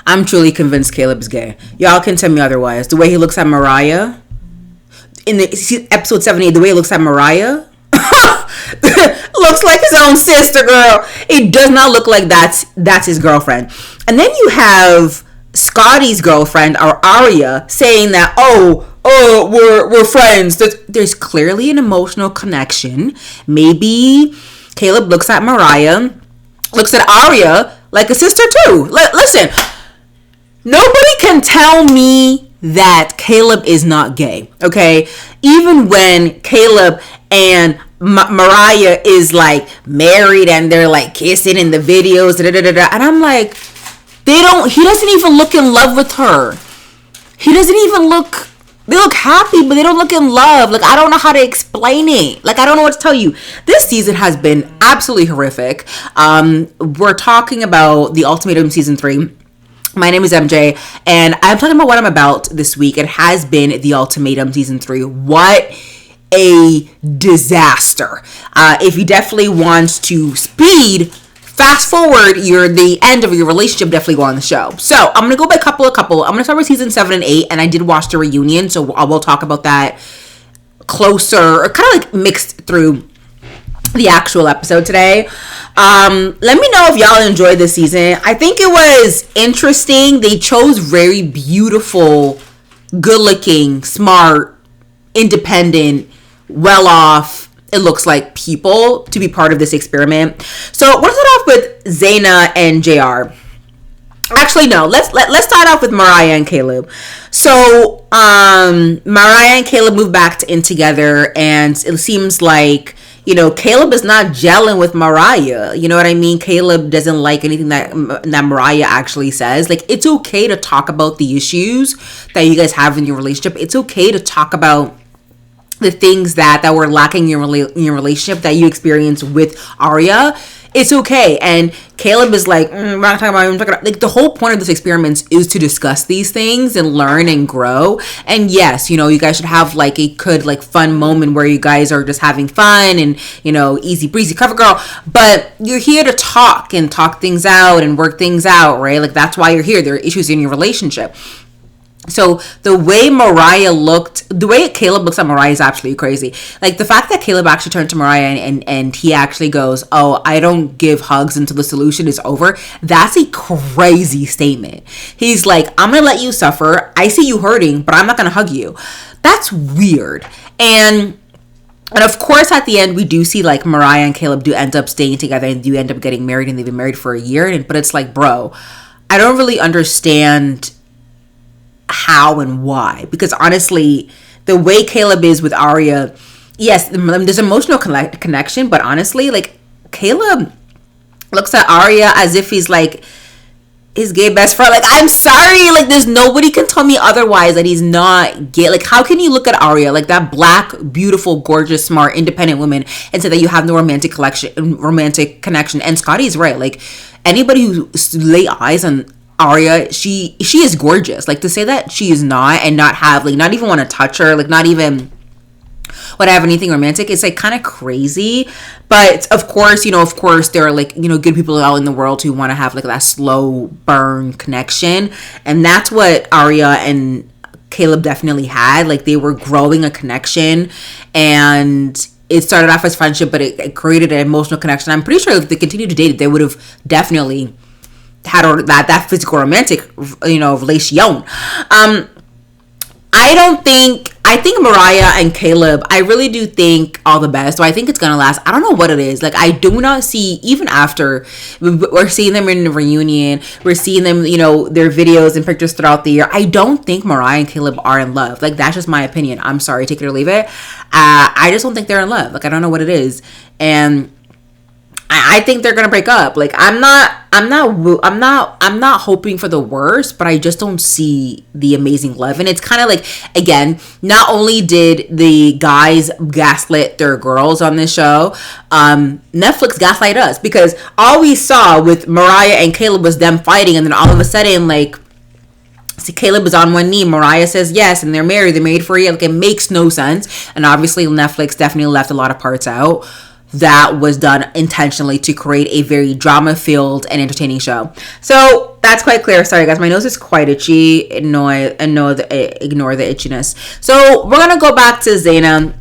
I'm truly convinced Caleb's gay. Y'all can tell me otherwise. The way he looks at Mariah in the episode 78, the way he looks at Mariah looks like his own sister, girl. It does not look like that's his girlfriend. And then you have Scotty's girlfriend, or Aria, saying that we're friends. There's clearly an emotional connection. Maybe Caleb looks at Mariah, looks at Aria like a sister too. Listen, nobody can tell me that Caleb is not gay, okay? Even when Caleb and Mariah is like married and they're like kissing in the videos, and I'm like, he doesn't even look in love with her. He doesn't even look, they look happy, but they don't look in love. Like, I don't know how to explain it. Like, I don't know what to tell you. This season has been absolutely horrific. We're talking about the Ultimatum season 3. My name is MJ, and I'm talking about what I'm about this week. It has been the Ultimatum season 3. What a disaster. If you definitely want to fast forward the end of your relationship, definitely go on the show. So I'm gonna go by couple. I'm gonna start with season 7 and 8, and I did watch the reunion, so I will talk about that closer, or kind of like mixed through the actual episode today. Let me know if y'all enjoyed this season. I think it was interesting. They chose very beautiful, good-looking, smart, independent, well-off, it looks like, people to be part of this experiment. So we'll start off with Zaina and JR. Actually, no. Let's start off with Mariah and Caleb. So Mariah and Caleb moved back in together, and it seems like, you know, Caleb is not gelling with Mariah. You know what I mean? Caleb doesn't like anything that Mariah actually says. Like, it's okay to talk about the issues that you guys have in your relationship. It's okay to talk about the things that were lacking in your relationship that you experienced with Aria. It's okay. And Caleb is like, we're not talking about, like, the whole point of this experiment is to discuss these things and learn and grow. And yes, you know, you guys should have like a good, like, fun moment where you guys are just having fun and, you know, easy breezy cover girl. But you're here to talk things out and work things out, right? Like, that's why you're here. There are issues in your relationship. So the way Caleb looks at Mariah is absolutely crazy. Like, the fact that Caleb actually turned to Mariah and he actually goes, "Oh, I don't give hugs until the solution is over." That's a crazy statement. He's like, "I'm going to let you suffer. I see you hurting, but I'm not going to hug you." That's weird. And of course, at the end, we do see, like, Mariah and Caleb do end up staying together and do end up getting married, and they've been married for a year. But it's like, bro, I don't really understand how and why, because honestly, the way Caleb is with Aria, yes, there's emotional connection, but honestly, like, Caleb looks at Aria as if he's like his gay best friend. Like, I'm sorry, like, there's nobody can tell me otherwise that he's not gay. Like, how can you look at Aria, like that black, beautiful, gorgeous, smart, independent woman, and say that you have no romantic connection? And Scotty's right. Like, anybody who lay eyes on Aria, she is gorgeous. Like, to say that she is not, and not have, like, not even want to touch her, like, not even want to have anything romantic, it's like kind of crazy. But of course there are, like, you know, good people out in the world who want to have, like, that slow burn connection, and that's what Aria and Caleb definitely had. Like, they were growing a connection, and it started off as friendship, but it created an emotional connection. I'm pretty sure if they continued to date, they would have definitely had that physical romantic, you know, relation. I think Mariah and Caleb, I really do think all the best. So I think it's gonna last. I don't know what it is. Like, I do not see, even after we're seeing them in the reunion, we're seeing them, you know, their videos and pictures throughout the year, I don't think Mariah and Caleb are in love. Like, that's just my opinion. I'm sorry, take it or leave it. I just don't think they're in love. Like, I don't know what it is. And I think they're gonna break up. Like, I'm not hoping for the worst, but I just don't see the amazing love. And it's kind of like, again, not only did the guys gaslit their girls on this show, Netflix gaslight us, because all we saw with Mariah and Caleb was them fighting, and then all of a sudden, like, see, Caleb is on one knee, Mariah says yes, and they're married for a year. Like, it makes no sense. And obviously Netflix definitely left a lot of parts out. that was done intentionally to create a very drama-filled and entertaining show. So that's quite clear. Sorry, guys, my nose is quite itchy. Ignore the itchiness. So we're gonna go back to Zaina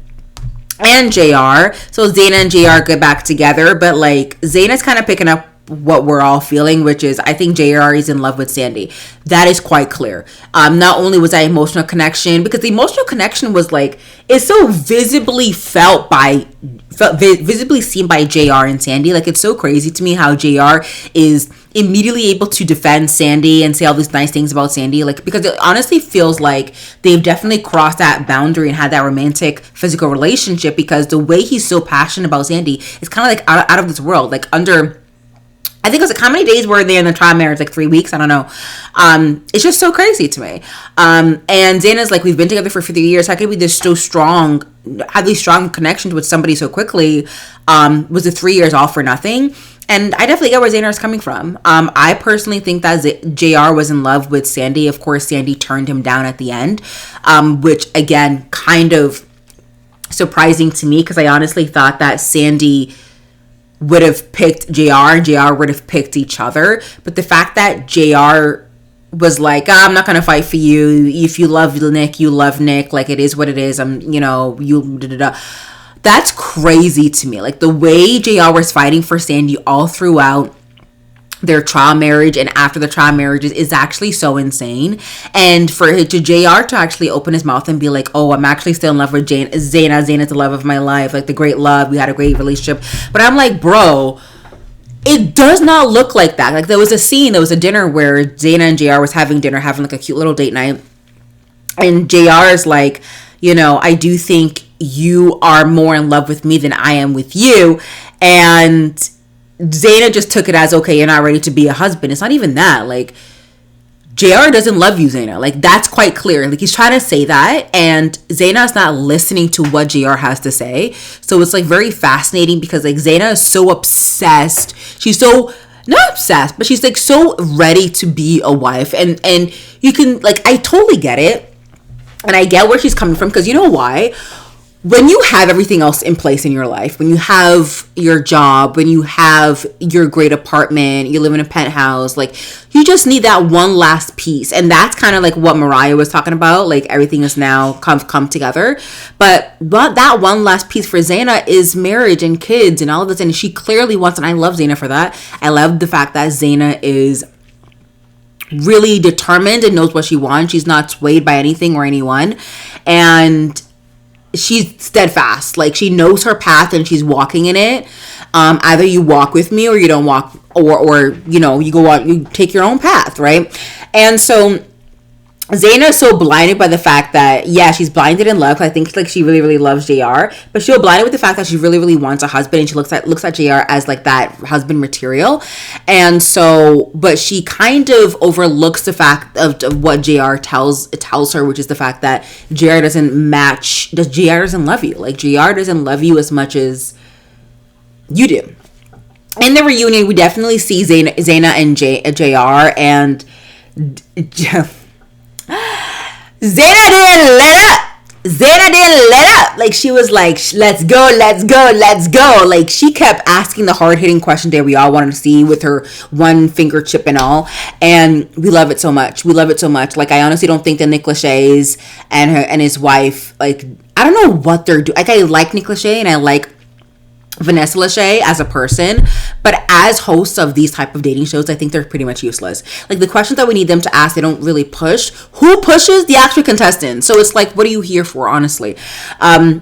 and JR. So Zaina and JR get back together, but like Zaina's kind of picking up what we're all feeling, which is I think JR is in love with Sandy. That is quite clear. Not only was that emotional connection, because the emotional connection was like, it's so visibly visibly seen by JR and Sandy. Like, it's so crazy to me how JR is immediately able to defend Sandy and say all these nice things about Sandy, like, because it honestly feels like they've definitely crossed that boundary and had that romantic physical relationship, because the way he's so passionate about Sandy is kind of like out of this world. Like, under, I think it was like, how many days were they in the trial marriage? Like 3 weeks? I don't know. It's just so crazy to me. And Zaina's like, we've been together for 50 years. How could we just so strong, have these strong connections with somebody so quickly? Was the 3 years all for nothing? And I definitely get where Zaina is coming from. I personally think that JR was in love with Sandy. Of course, Sandy turned him down at the end, which again, kind of surprising to me, because I honestly thought that Sandy would have picked JR and JR would have picked each other. But the fact that JR was like, I'm not going to fight for you. If you love Nick, you love Nick. Like, it is what it is. That's crazy to me. Like, the way JR was fighting for Sandy all throughout their trial marriage and after the trial marriages is actually so insane. And for JR to actually open his mouth and be like, oh, I'm actually still in love with Zaina. Zaina's the love of my life. Like, the great love. We had a great relationship. But I'm like, bro, it does not look like that. Like, there was a dinner where Zaina and JR was having dinner, having like a cute little date night. And JR is like, I do think you are more in love with me than I am with you. And Zaina just took it as, okay, you're not ready to be a husband. It's not even that. Like, JR doesn't love you, Zaina. Like, that's quite clear. Like, he's trying to say that, and Zaina's not listening to what JR has to say. So it's like very fascinating, because like Zaina is so obsessed. She's so not obsessed, but she's like so ready to be a wife. And you can, like, I totally get it. And I get where she's coming from, because you know why? When you have everything else in place in your life, when you have your job, when you have your great apartment, you live in a penthouse, like, you just need that one last piece. And that's kind of like what Mariah was talking about. Like, everything is now come together. But that one last piece for Zaina is marriage and kids and all of this. And she clearly wants, and I love Zaina for that. I love the fact that Zaina is really determined and knows what she wants. She's not swayed by anything or anyone. And she's steadfast. Like, she knows her path and she's walking in it. Either you walk with me or you don't walk, or you go on, you take your own path, right? And so Zaina is so blinded by the fact that, yeah, she's blinded in love. I think like she really, really loves JR, but she's blinded with the fact that she really, really wants a husband, and she looks at JR as like that husband material. And so, but she kind of overlooks the fact of what JR tells her, which is the fact that JR doesn't love you. Like, JR doesn't love you as much as you do. In the reunion, we definitely see Zaina and JR, and Zaina didn't let up. Like, she was like, let's go. Like, she kept asking the hard-hitting question that we all wanted to see, with her one finger chip and all. And we love it so much. Like, I honestly don't think that Nick Lachey's and his wife, like, I don't know what they're doing. Like, I like Nick Lachey and I like Vanessa Lachey as a person, but as hosts of these type of dating shows, I think they're pretty much useless. Like, the questions that we need them to ask, they don't really push. Who pushes? The actual contestants. So it's like, what are you here for, honestly? I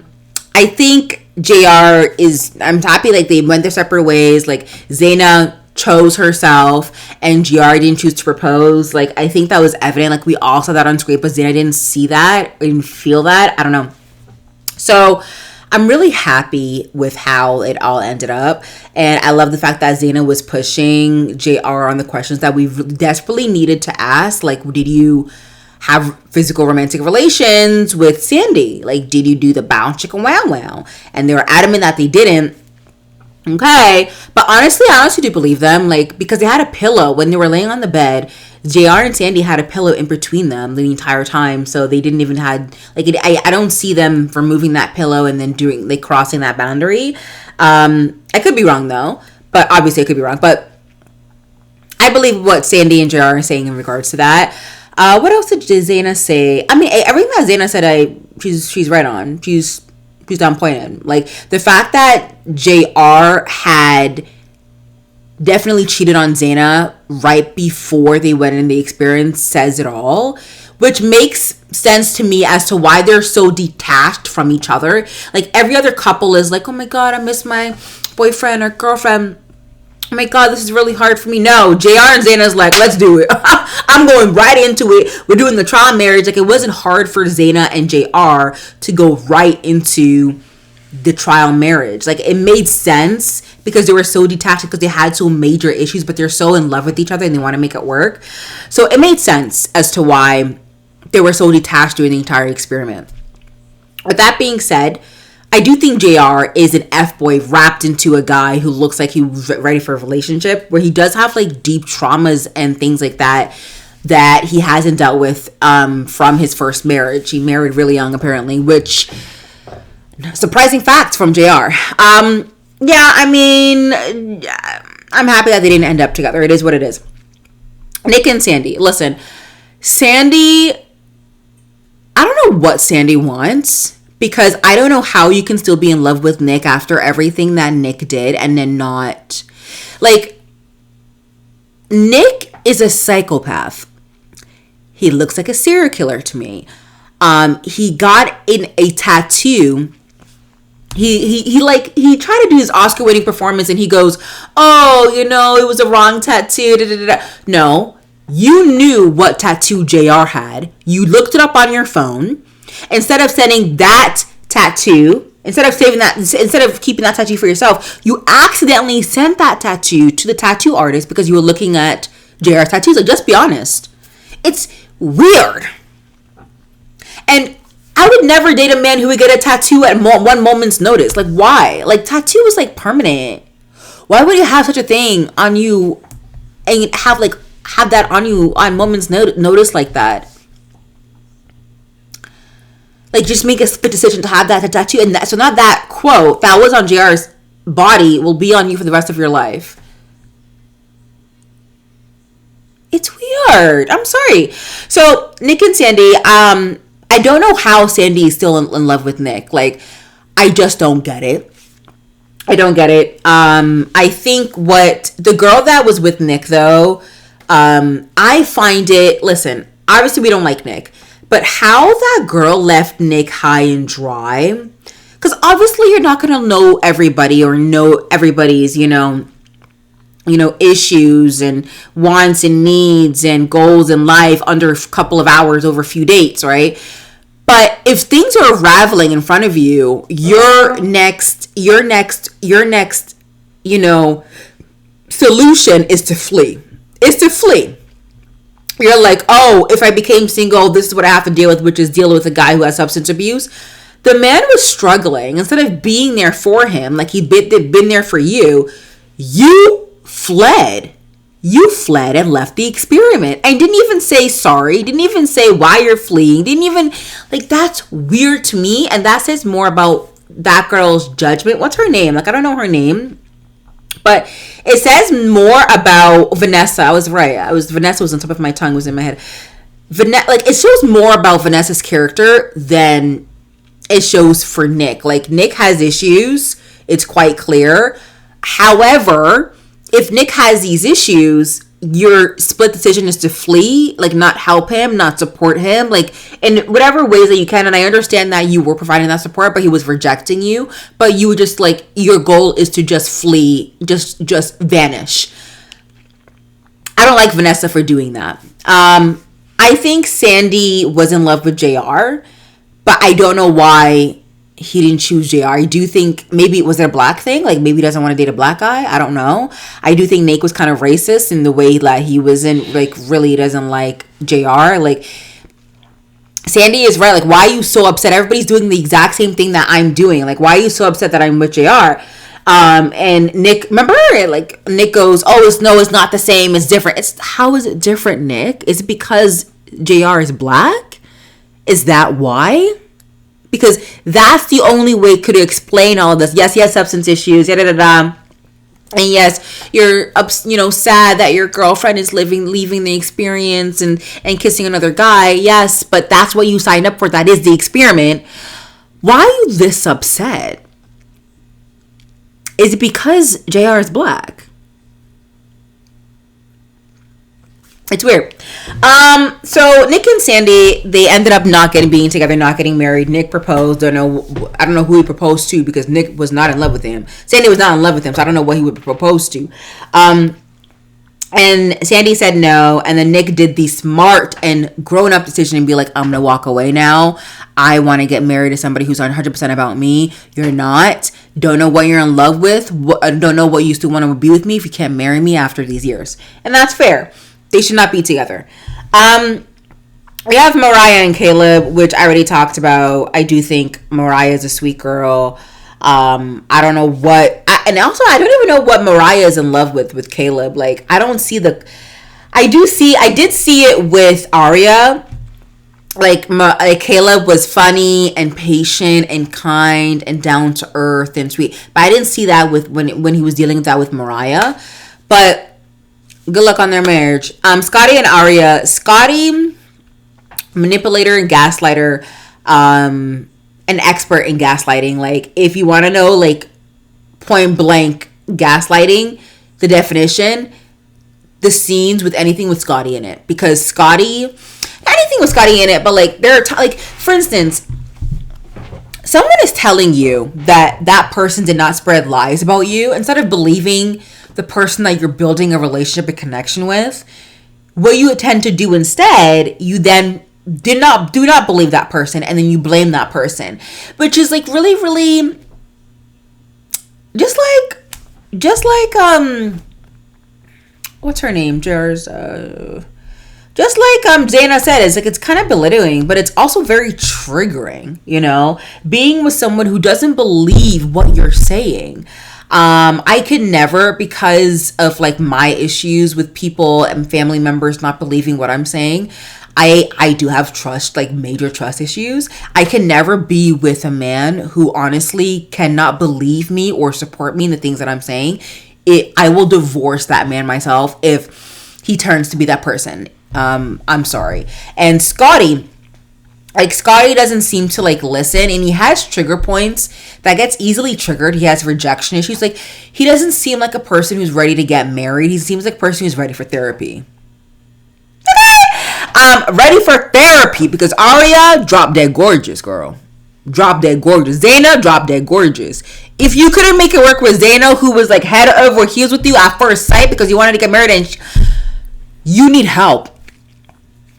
think I'm happy, like, they went their separate ways. Like, Zaina chose herself and JR didn't choose to propose. Like, I think that was evident. Like, we all saw that on screen, but Zaina didn't see that, didn't feel that. I don't know. So I'm really happy with how it all ended up. And I love the fact that Zaina was pushing JR on the questions that we desperately needed to ask. Like, did you have physical romantic relations with Sandy? Like, did you do the bounce chicken wow wow? And they were adamant that they didn't. Okay, but I honestly do believe them, like, because they had a pillow when they were laying on the bed. JR and Sandy had a pillow in between them the entire time, so they didn't even had like I don't see them removing that pillow and then doing like crossing that boundary. I could be wrong though, but obviously I could be wrong. But I believe what Sandy and JR are saying in regards to that. What else did Zaina say? I mean, everything that Zaina said, she's right on. She's on point in. Like, the fact that JR had definitely cheated on Zaina right before they went in the experience says it all, which makes sense to me as to why they're so detached from each other. Like, every other couple is like, oh my god, I miss my boyfriend or girlfriend. Oh my god, this is really hard for me. No, JR and Zaina's like, let's do it. I'm going right into it. We're doing the trial marriage. Like, it wasn't hard for Zaina and JR to go right into the trial marriage. Like, it made sense because they were so detached because they had so major issues, but they're so in love with each other and they want to make it work. So it made sense as to why they were so detached during the entire experiment. With that being said, I do think JR is an F-boy wrapped into a guy who looks like he's ready for a relationship, where he does have like deep traumas and things like that he hasn't dealt with from his first marriage. He married really young apparently, which surprising facts from JR. Yeah, I mean, I'm happy that they didn't end up together. It is what it is. Nick and Sandy. Listen, Sandy, I don't know what Sandy wants. Because I don't know how you can still be in love with Nick after everything that Nick did and then not. Like, Nick is a psychopath. He looks like a serial killer to me. He got in a tattoo. He tried to do his Oscar winning performance and he goes, oh, it was a wrong tattoo. Da, da, da. No, you knew what tattoo JR had. You looked it up on your phone. Instead of sending that tattoo, instead of keeping that tattoo for yourself, you accidentally sent that tattoo to the tattoo artist because you were looking at JR's tattoos. Like, just be honest. It's weird. And I would never date a man who would get a tattoo at one moment's notice. Like, why? Like, tattoo is like permanent. Why would you have such a thing on you and have that on you on moment's notice like that? Like, just make a split decision to have that tattoo. And so not that quote that was on JR's body will be on you for the rest of your life. It's weird. I'm sorry. So, Nick and Sandy, I don't know how Sandy is still in love with Nick. Like, I just don't get it. I don't get it. I think what the girl that was with Nick, though, I find it, listen, obviously we don't like Nick. But how that girl left Nick high and dry, because obviously you're not going to know everybody or know everybody's, issues and wants and needs and goals in life under a couple of hours over a few dates, right? But if things are unraveling in front of you, your next, solution is to flee. You're like, oh, if I became single, this is what I have to deal with, which is deal with a guy who has substance abuse. The man was struggling. Instead of being there for him, like he'd been there for you, you fled. You fled and left the experiment and didn't even say sorry, didn't even say why you're fleeing, didn't even, like, that's weird to me. And that says more about that girl's judgment. What's her name? Like, I don't know her name. But it says more about Vanessa. I was right. Vanessa was on top of my tongue, was in my head. Like, it shows more about Vanessa's character than it shows for Nick. Like, Nick has issues. It's quite clear. However, if Nick has these issues, your split decision is to flee, like, not help him, not support him, like, in whatever ways that you can. And I understand that you were providing that support, but he was rejecting you. But you were just like, your goal is to just flee, just vanish. I don't like Vanessa for doing that. I think Sandy was in love with JR, but I don't know why he didn't choose JR. I do think maybe it was a black thing. Like, maybe he doesn't want to date a black guy. I don't know. I do think Nick was kind of racist in the way that he wasn't, like, really doesn't like JR. Like, Sandy is right. Like, why are you so upset? Everybody's doing the exact same thing that I'm doing. Like, why are you so upset that I'm with JR? And Nick, remember, like Nick goes, "Oh, it's not the same. It's different." It's how is it different, Nick? Is it because JR is black? Is that why? Because that's the only way could explain all this. Yes, he has substance issues. Da da da. And yes, you're sad that your girlfriend is leaving the experience and kissing another guy. Yes, but that's what you signed up for. That is the experiment. Why are you this upset? Is it because JR is black? It's weird. So Nick and Sandy, they ended up being together, not getting married. Nick proposed. I don't know who he proposed to, because Nick was not in love with him. Sandy was not in love with him, so I don't know what he would propose to. And Sandy said no, and then Nick did the smart and grown-up decision and be like, I'm gonna walk away now. I want to get married to somebody who's 100% about me. You're not. Don't know what you're in love with. Don't know what you still want to be with me if you can't marry me after these years. And that's fair. They should not be together. We have Mariah and Caleb, which I already talked about. I do think Mariah is a sweet girl. I don't know what... and also, I don't even know what Mariah is in love with Caleb. Like, I don't see the... I did see it with Arya. Like Caleb was funny and patient and kind and down to earth and sweet. But I didn't see that with when he was dealing with that with Mariah. But good luck on their marriage. Scotty and Arya. Scotty, manipulator and gaslighter, an expert in gaslighting. Like, if you want to know, like, point blank gaslighting, the definition, the scenes with anything with Scotty in it. Because Scotty... anything with Scotty in it, but like like for instance, someone is telling you that person did not spread lies about you. Instead of believing the person that you're building a relationship and connection with, what you tend to do instead, you then do not believe that person, and then you blame that person, which is like really, really just like what's her name, Jers? Just like Zaina said, it's kind of belittling, but it's also very triggering, you know? Being with someone who doesn't believe what you're saying. I could never, because of like my issues with people and family members not believing what I'm saying, I do have trust, like major trust issues. I can never be with a man who honestly cannot believe me or support me in the things that I'm saying. I will divorce that man myself if he turns to be that person. I'm sorry. And Scotty doesn't seem to like listen, and he has trigger points that gets easily triggered. He has rejection issues. Like, he doesn't seem like a person who's ready to get married. He seems like a person who's ready for therapy. Okay. Ready for therapy, because Arya, drop dead gorgeous, girl. Drop dead gorgeous. Zaina, drop dead gorgeous. If you couldn't make it work with Zaina, who was like head over heels with you at first sight because you wanted to get married, and you need help.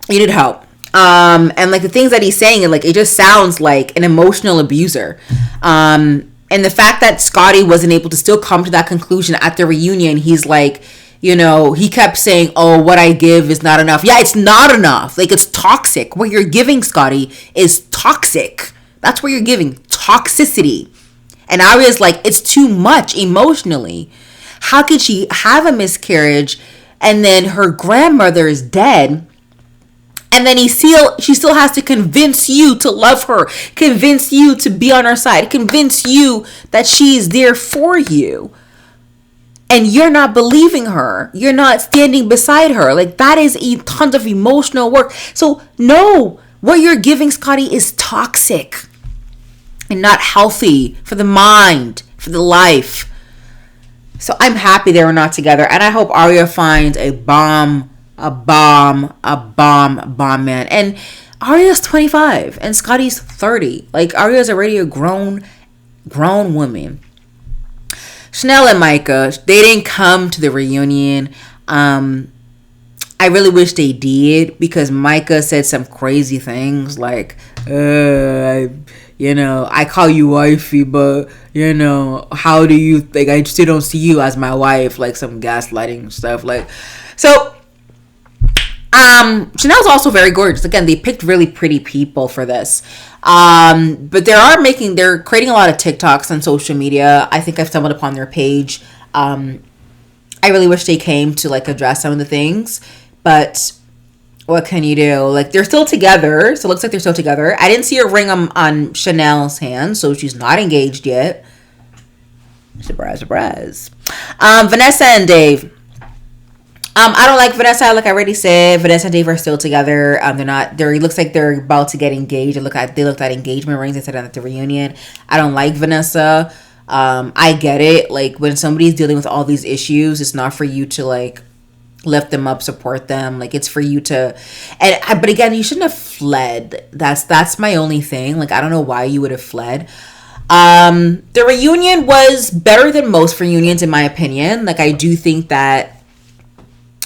You need help. And like the things that he's saying, like, it just sounds like an emotional abuser. And the fact that Scotty wasn't able to still come to that conclusion at the reunion, he's like, you know, he kept saying, oh, what I give is not enough. Yeah, it's not enough. Like, it's toxic. What you're giving, Scotty, is toxic. That's what you're giving. Toxicity. And Arya's like, it's too much emotionally. How could she have a miscarriage and then her grandmother is dead? And then she still has to convince you to love her, convince you to be on her side, convince you that she's there for you. And you're not believing her. You're not standing beside her. Like, that is tons of emotional work. So, no, what you're giving, Scotty, is toxic and not healthy for the mind, for the life. So I'm happy they were not together. And I hope Arya finds a bomb man. And Arya's 25 and Scotty's 30. Like, Arya's already a grown woman. Chanel and Micah, they didn't come to the reunion. I really wish they did, because Micah said some crazy things like, I call you wifey, but, how do you, like, I still don't see you as my wife, like some gaslighting stuff. Like, so Chanel's also very gorgeous. Again, they picked really pretty people for this. But they're creating a lot of TikToks on social media. I think I've stumbled upon their page. I really wish they came to like address some of the things, but what can you do? Like, they're still together, so it looks like they're still together. I didn't see a ring on Chanel's hand, so she's not engaged yet. Surprise, surprise. Vanessa and Dave. I don't like Vanessa. Like I already said, Vanessa and Dave are still together. It looks like they're about to get engaged. They looked at engagement rings. They said at the reunion. I don't like Vanessa. I get it. Like, when somebody's dealing with all these issues, it's not for you to like lift them up, support them. Like, it's for you to, but again, you shouldn't have fled. That's my only thing. Like, I don't know why you would have fled. The reunion was better than most reunions, in my opinion. Like, I do think that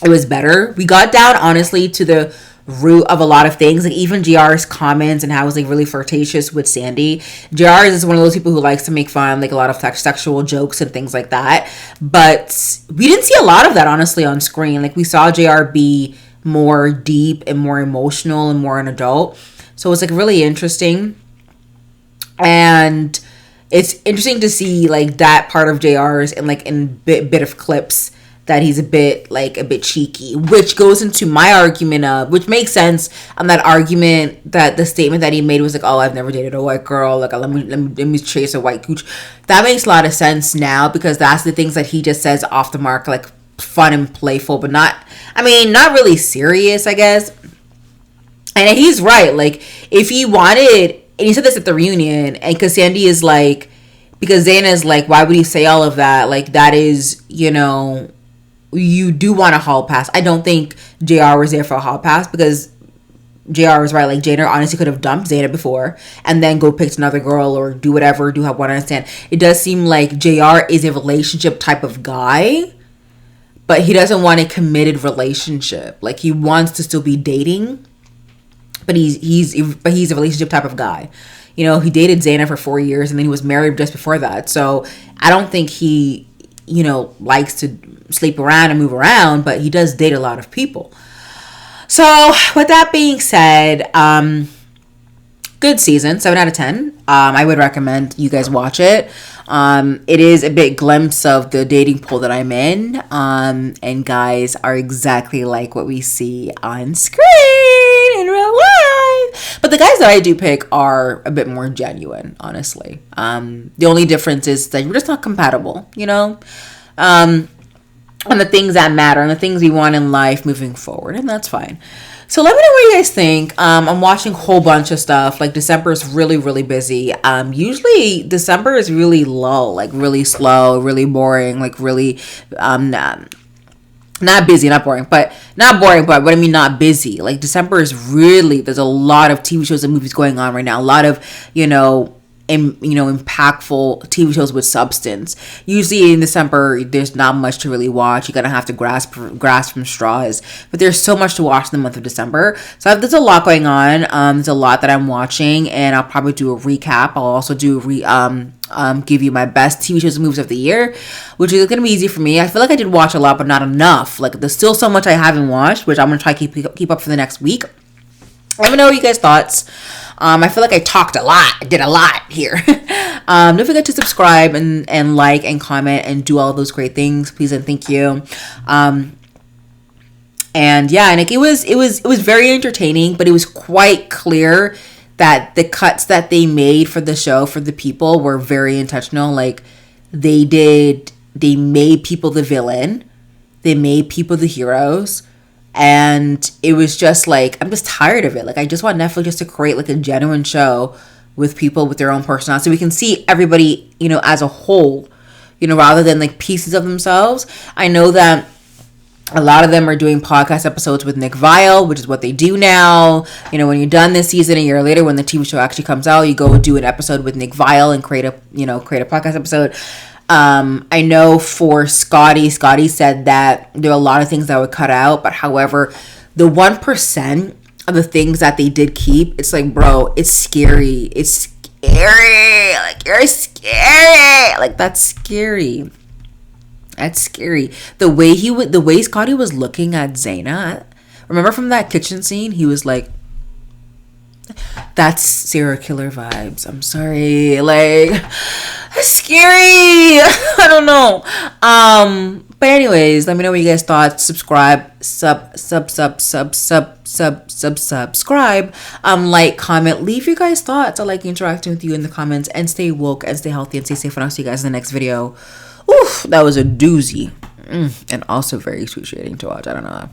it was better. We got down, honestly, to the root of a lot of things. Like, even JR's comments and how it was like really flirtatious with Sandy. JR is one of those people who likes to make fun, like a lot of sexual jokes and things like that. But we didn't see a lot of that, honestly, on screen. Like, we saw JR be more deep and more emotional and more an adult. So it was like really interesting. And it's interesting to see like that part of JR's and like in bit of clips that he's a bit cheeky, which goes into my argument of, which makes sense on that argument that the statement that he made was like, oh, I've never dated a white girl, like let me chase a white cooch. That makes a lot of sense now, because that's the things that he just says off the mark, like fun and playful, but not really serious, I guess. And he's right. Like, if he wanted, and he said this at the reunion, and because Sandy is like, because Zayn is like, why would he say all of that? Like, that is, you do want a hall pass. I don't think JR was there for a hall pass, because JR was right. Like, Jada honestly could have dumped Zayn before and then go pick another girl or do whatever, do have one understand. It does seem like JR is a relationship type of guy, but he doesn't want a committed relationship. Like, he wants to still be dating, but he's a relationship type of guy. He dated Zayn for 4 years and then he was married just before that. So I don't think he, likes to sleep around and move around, but he does date a lot of people. So with that being said, good season, 7 out of 10. I would recommend you guys watch it. It is a bit glimpse of the dating pool that I'm in. And guys are exactly like what we see on screen in real life. But the guys that I do pick are a bit more genuine, honestly. The only difference is that we're just not compatible, on the things that matter and the things we want in life moving forward. And that's fine. So let me know what you guys think. I'm watching a whole bunch of stuff. Like, December is really, really busy. Usually December is really low, like really slow, really boring, like really not busy, not boring, but what I mean, not busy. Like, December is really, there's a lot of TV shows and movies going on right now. A lot of, impactful TV shows with substance. Usually in December, there's not much to really watch. You're gonna have to grasp from straws. But there's so much to watch in the month of December. So there's a lot going on. There's a lot that I'm watching, and I'll probably do a recap. I'll also do give you my best TV shows and movies of the year, which is gonna be easy for me. I feel like I did watch a lot, but not enough. Like, there's still so much I haven't watched, which I'm gonna try to keep up for the next week. Let me know what you guys' thoughts. I feel like I talked a lot. I did a lot here. Don't forget to subscribe and like and comment and do all those great things. Please and thank you. And it was very entertaining, but it was quite clear that the cuts that they made for the show, for the people, were very intentional. Like, they made people the villain. They made people the heroes. And it was just like, I'm just tired of it. Like, I just want Netflix just to create like a genuine show with people with their own personality, so we can see everybody, as a whole, rather than like pieces of themselves. I know that a lot of them are doing podcast episodes with Nick Viall, which is what they do now. When you're done this season, a year later, when the TV show actually comes out, you go do an episode with Nick Viall and create a podcast episode. I know for Scotty said that there are a lot of things that would cut out, but however, the 1% of the things that they did keep, it's like, bro, it's scary. It's scary. Like, you're scary. Like, that's scary. That's scary. The way Scotty was looking at Zaina, Remember from that kitchen scene, he was like, that's serial killer vibes. I'm sorry. Like, scary. I don't know. But anyways, let me know what you guys thought. Subscribe. Subscribe. Like, comment. Leave your guys' thoughts. I like interacting with you in the comments. And stay woke and stay healthy and stay safe. And I'll see you guys in the next video. Oof, that was a doozy. And also very excruciating to watch. I don't know.